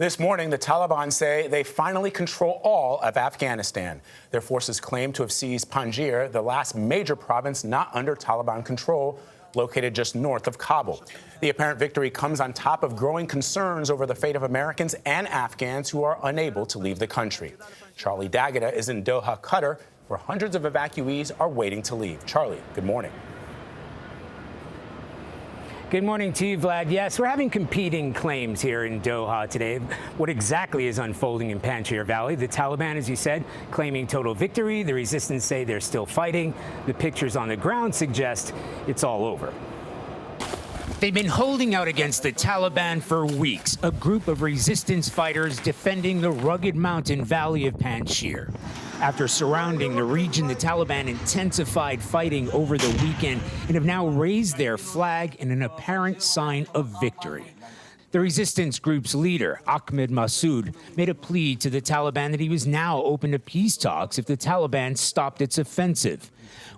This morning, the Taliban say they finally control all of Afghanistan. Their forces claim to have seized Panjshir, the last major province not under Taliban control, located just north of Kabul. The apparent victory comes on top of growing concerns over the fate of Americans and Afghans who are unable to leave the country. Charlie D'Agata is in Doha, Qatar, where hundreds of evacuees are waiting to leave. Charlie, good morning. Good morning to you, Vlad. Yes, we're having competing claims here in Doha today. What exactly is unfolding in Panjshir Valley? The Taliban, as you said, claiming total victory. The resistance say they're still fighting. The pictures on the ground suggest it's all over. They've been holding out against the Taliban for weeks, a group of resistance fighters defending the rugged mountain valley of Panjshir. After surrounding the region, the Taliban intensified fighting over the weekend and have now raised their flag in an apparent sign of victory. The resistance group's leader, Ahmed Massoud, made a plea to the Taliban that he was now open to peace talks if the Taliban stopped its offensive.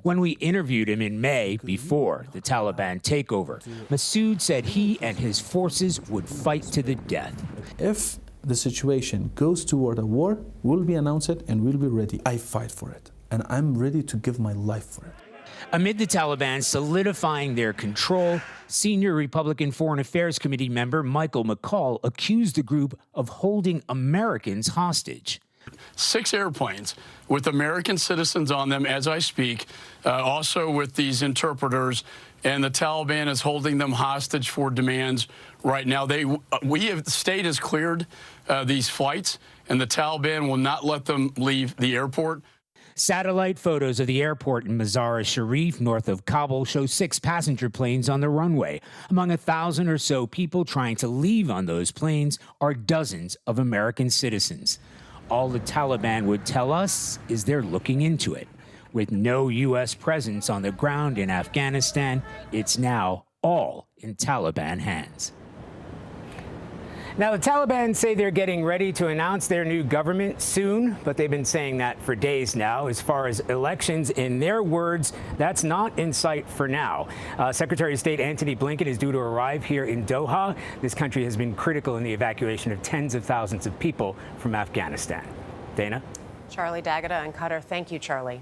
When we interviewed him in May, before the Taliban takeover, Massoud said he and his forces would fight to the death. If the situation goes toward a war, we'll be announced it and we'll be ready. I fight for it, and I'm ready to give my life for it. Amid the Taliban solidifying their control, senior Republican Foreign Affairs Committee member Michael McCall accused the group of holding Americans hostage. 6 airplanes with American citizens on them as I speak, also with these interpreters, and the Taliban is holding them hostage for demands right now. The state has cleared these flights, and the Taliban will not let them leave the airport. Satellite photos of the airport in Mazar-e-Sharif, north of Kabul, show 6 passenger planes on the runway. Among 1,000 or so people trying to leave on those planes are dozens of American citizens. All the Taliban would tell us is they're looking into it. With no U.S. presence on the ground in Afghanistan, it's now all in Taliban hands. Now, the Taliban say they're getting ready to announce their new government soon, but they've been saying that for days now. As far as elections, in their words, that's not in sight for now. Secretary of State Antony Blinken is due to arrive here in Doha. This country has been critical in the evacuation of tens of thousands of people from Afghanistan. Dana? Charlie D'Agata in Qatar. Thank you, Charlie.